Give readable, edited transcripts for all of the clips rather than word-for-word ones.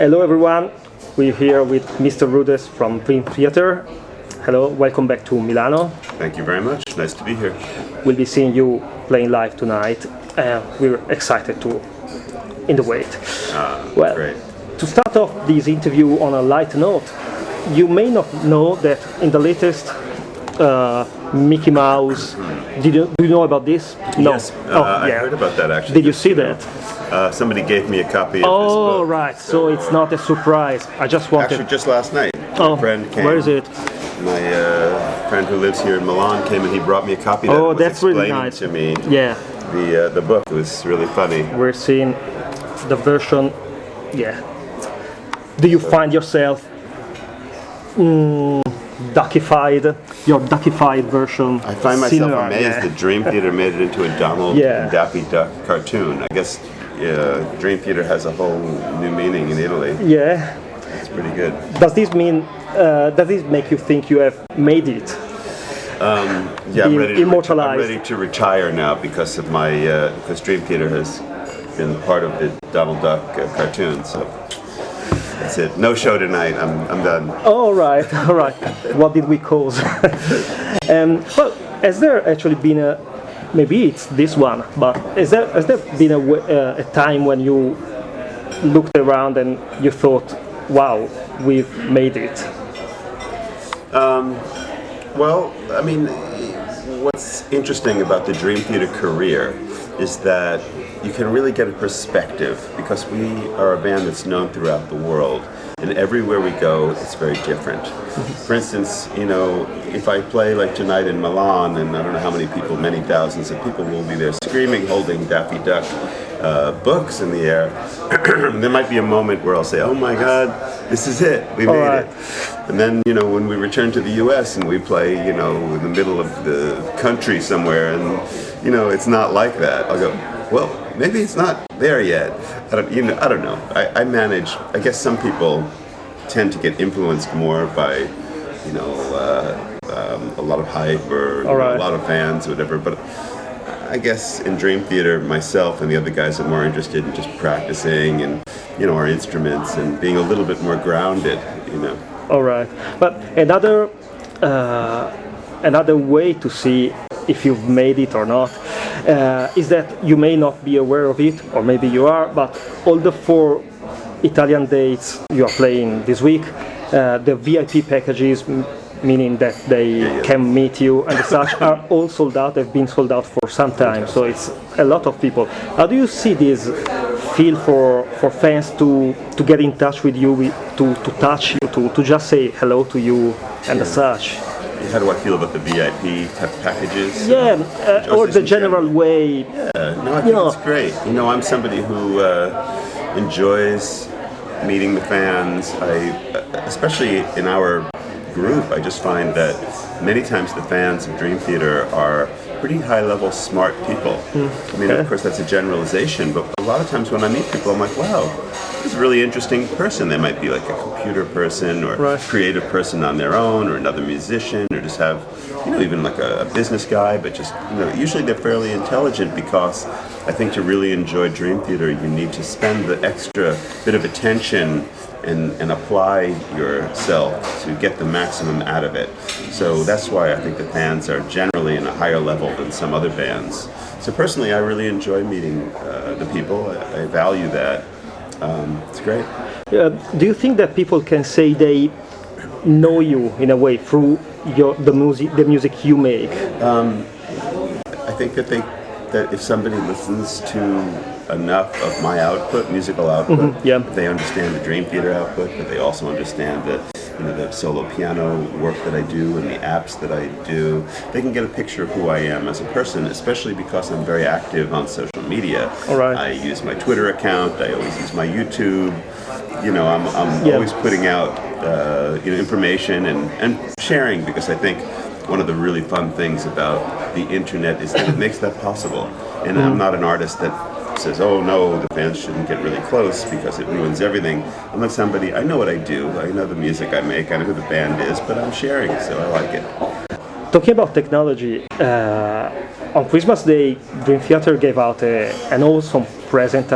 Hello everyone, we're here with Mr. Rudess from Dream Theater. Hello, welcome back to Milano. Thank you very much, nice to be here. We'll be seeing you playing live tonight. We're excited to in the wait. Well, great. To start off this interview on a light note, you may not know that in the latest Mickey Mouse, do you know about this? No. Yes, I heard about that actually. Did you see that? Somebody gave me a copy of this Oh, book. right, so it's not a surprise. I just wanted... Actually, just last night, Oh, my friend came. where is it? My friend who lives here in Milan came and he brought me a copy that was that's really explaining nice. to me Yeah, the book. It was really funny. we're seeing the version. Yeah. Do you find yourself duckified? Your duckified version? I find myself similar, amazed yeah. that Dream Theater made it into a Donald Yeah. and Daffy Duck cartoon. I guess Dream Theater has a whole new meaning in Italy. Yeah. It's pretty good. Does this mean? Does this make you think you have made it? Yeah, I'm ready, Immortalized. I'm ready to retire now because of my because Dream Theater has been part of the Donald Duck cartoon. So that's it. No show tonight. I'm done. All right, all right. What did we cause? Well, has there actually been a? Maybe it's this one, but has there been a time when you looked around and you thought, "Wow, we've made it"? Well, I mean, what's interesting about the Dream Theater career is that you can really get a perspective because we are a band that's known throughout the world, and everywhere we go, it's very different. For instance, you know, if I play like tonight in Milan, and I don't know how many people, many thousands of people will be there screaming, holding Daffy Duck books in the air, there might be a moment where I'll say, "Oh my God, this is it, we made it." And then, you know, when we return to the U.S. and we play, you know, in the middle of the country somewhere, and you know, it's not like that, I'll go, "Well, maybe it's not there yet." I don't know. I manage. I guess some people tend to get influenced more by, you know, a lot of hype or you know, a lot of fans, or whatever. But I guess in Dream Theater, myself and the other guys are more interested in just practicing and, you know, our instruments and being a little bit more grounded, you know. All right, but another way to see if you've made it or not is that you may not be aware of it, or maybe you are, but all the 4 Italian dates you are playing this week, the VIP packages, meaning that they can meet you and such, are all sold out. They've been sold out for some time, so it's a lot of people. How do you see this feel for fans to get in touch with you, to touch you, to just say hello to you and such? How do I feel about the VIP packages? Yeah, or the general way. No, I think it's great. You know, I'm somebody who enjoys meeting the fans. Especially in our group, I just find that many times the fans of Dream Theater are pretty high-level, smart people. I mean, of course, that's a generalization, but a lot of times when I meet people, I'm like, wow, this is a really interesting person. They might be like a computer person or a creative person on their own, or another musician, or just have, you know, even like a business guy, but just, you know, usually they're fairly intelligent, because I think to really enjoy Dream Theater, you need to spend the extra bit of attention and apply yourself to get the maximum out of it. So that's why I think the fans are generally in a higher level than some other bands. So personally, I really enjoy meeting the people. I value that. It's great. Do you think that people can say they know you in a way through the music you make? I think that if somebody listens to enough of my output, musical output, they understand the Dream Theater output, but they also understand the, you know, the solo piano work that I do and the apps that I do. They can get a picture of who I am as a person, especially because I'm very active on social media. I use my Twitter account. I always use my YouTube. You know, I'm always putting out you know, information and sharing, because I think one of the really fun things about the internet is that it makes that possible. And I'm not an artist that says, "Oh no, the fans shouldn't get really close because it ruins everything." I'm like somebody, I know what I do, I know the music I make, I know who the band is, but I'm sharing, so I like it. Talking about technology, on Christmas Day, Dream Theater gave out an awesome present,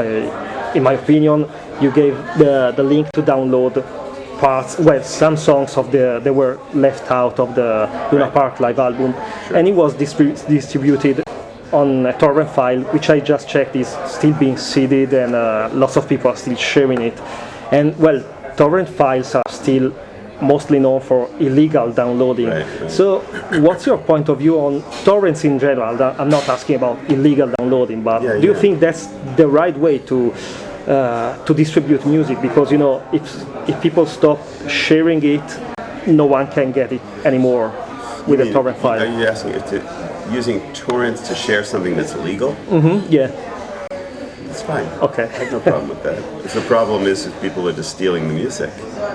in my opinion, you gave the link to download parts, well, some songs of they were left out of the Luna Park live album, and it was distributed on a torrent file, which I just checked is still being seeded, and lots of people are still sharing it. And well, torrent files are still mostly known for illegal downloading. Right. So what's your point of view on torrents in general? I'm not asking about illegal downloading, but do you think that's the right way to distribute music? Because if people stop sharing it, no one can get it anymore with a torrent file. Are you asking if using torrents to share something that's illegal? Mm-hmm, yeah. It's fine. Okay. I have no problem with that. If the problem is if people are just stealing the music.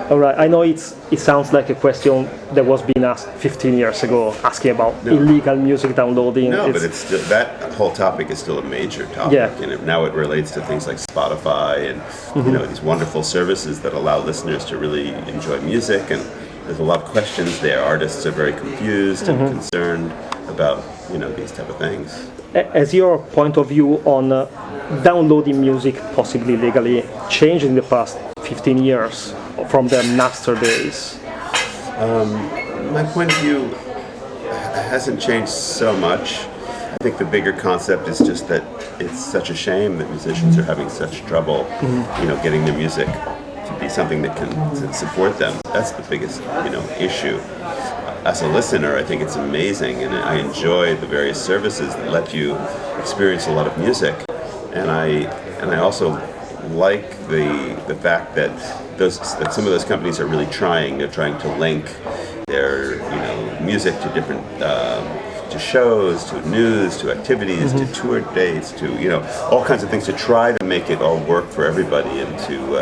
All right. I know it sounds like a question that was being asked 15 years ago, asking about illegal music downloading. No, but it's still, that whole topic is still a major topic. Yeah. And now it relates to things like Spotify and these wonderful services that allow listeners to really enjoy music. And there's a lot of questions there. Artists are very confused and concerned about these type of things. Has your point of view on downloading music possibly legally changed in the past 15 years from the Napster days? My point of view hasn't changed so much. I think the bigger concept is just that it's such a shame that musicians are having such trouble, getting their music to be something that can support them. That's the biggest, issue. As a listener, I think it's amazing, and I enjoy the various services that let you experience a lot of music. And I also like the fact that some of those companies are really trying. They're trying to link their music to different to shows, to news, to activities, to tour dates, to all kinds of things to try to make it all work for everybody, and to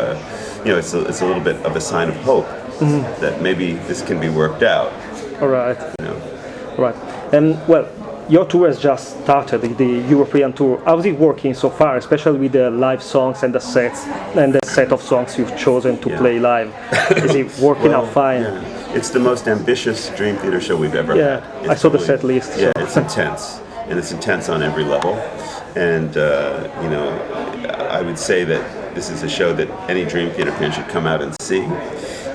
it's a little bit of a sign of hope that maybe this can be worked out. All right. Right. And well, your tour has just started, the European tour. How's it working so far, especially with the live songs and the sets and the set of songs you've chosen to play live? Is it working out fine? Yeah. It's the most ambitious Dream Theater show we've ever had. I saw the set list. Yeah, it's intense, and it's intense on every level. And I would say that this is a show that any Dream Theater fan should come out and see.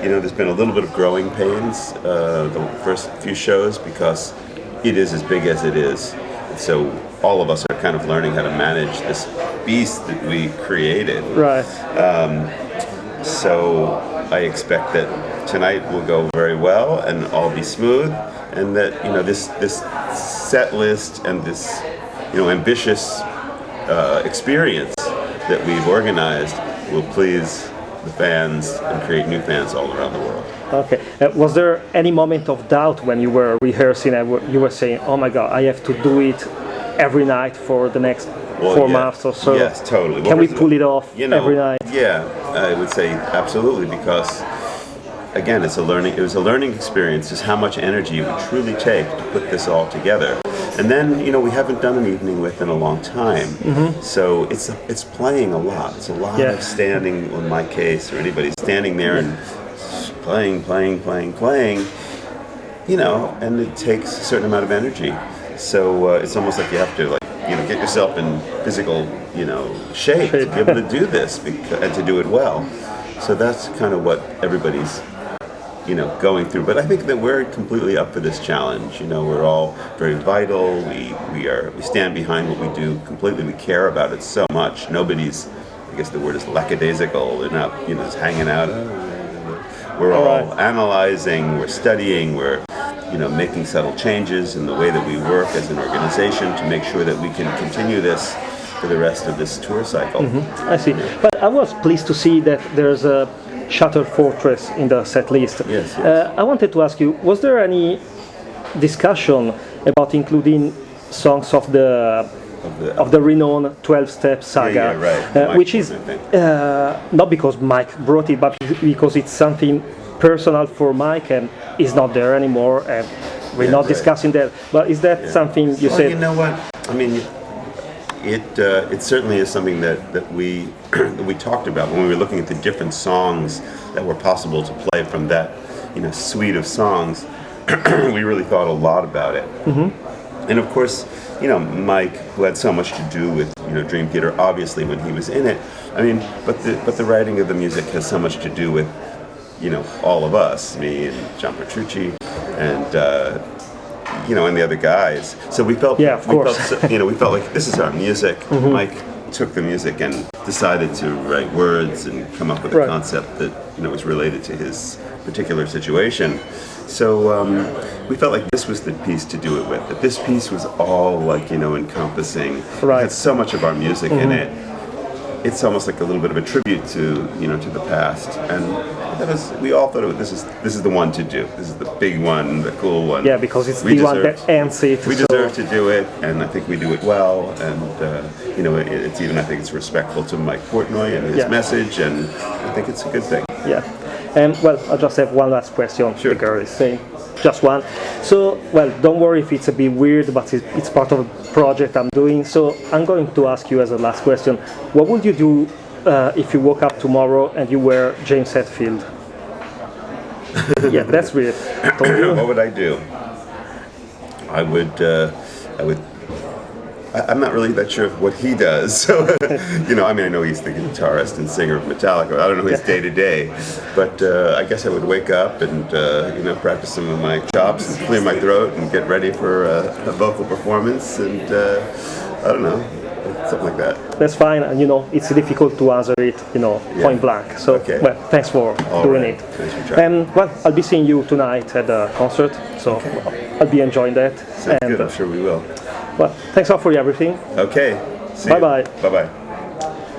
There's been a little bit of growing pains the first few shows because it is as big as it is. So all of us are kind of learning how to manage this beast that we created. Right. So I expect that tonight will go very well and all be smooth, and that this set list and this ambitious experience that we've organized will please the fans and create new fans all around the world. Okay. Was there any moment of doubt when you were rehearsing and you were saying, "Oh my God, I have to do it every night for the next 4 months or so"? Yes, totally. Can we pull it off every night? Yeah, I would say absolutely, because again, it was a learning experience, just how much energy it would truly take to put this all together. And then, we haven't done an evening with in a long time, so it's playing a lot. It's a lot of standing, in my case, or anybody standing there and playing, and it takes a certain amount of energy. So it's almost like you have to, get yourself in physical, shape to be able to do this and to do it well. So that's kind of what everybody's going through. But I think that we're completely up for this challenge. We're all very vital. We stand behind what we do completely. We care about it so much. Nobody's, I guess the word is lackadaisical. They're not, just hanging out. We're all analyzing, we're studying, we're making subtle changes in the way that we work as an organization to make sure that we can continue this for the rest of this tour cycle. I see. But I was pleased to see that there's a Shattered Fortress in the set list. Yes. I wanted to ask you, was there any discussion about including songs of the renowned 12-step saga, which is not because Mike brought it, but because it's something personal for Mike and is not there anymore, and we're not discussing that. But is that something you said? You know what? I mean, it certainly is something that we we talked about when we were looking at the different songs that were possible to play from that suite of songs. We really thought a lot about it, and of course, Mike, who had so much to do with Dream Theater, obviously when he was in it, I mean, but the writing of the music has so much to do with, you know, all of us, me and John Petrucci, and and the other guys. So we felt, we felt like this is our music. Mike took the music and decided to write words and come up with a concept that was related to his particular situation. So we felt like this was the piece to do it with. That this piece was all like encompassing. It had so much of our music in it. It's almost like a little bit of a tribute to to the past, and we all thought this is the one to do. This is the big one, the cool one. Yeah, because it's the one that ends it. We deserve to do it, and I think we do it well. And it's even, I think it's respectful to Mike Portnoy and his message, and I think it's a good thing. Yeah. Well, I just have one last question. Sure. The girl is saying. Just one. So, well, don't worry if it's a bit weird, but it's part of a project I'm doing. So I'm going to ask you as a last question, what would you do if you woke up tomorrow and you were James Hetfield? Yeah, that's weird. What would I do? I would. I'm not really that sure of what he does. So, I know he's the guitarist and singer of Metallica. I don't know his day to day, but I guess I would wake up and practice some of my chops and clear my throat and get ready for a vocal performance, and I don't know, something like that. That's fine, and it's difficult to answer it, point blank. So, well, thanks for doing it. Thanks for trying. Well, I'll be seeing you tonight at the concert, so I'll be enjoying that. Sounds good. I'm sure we will. Well, thanks a lot for everything. Okay. Bye-bye. Bye-bye.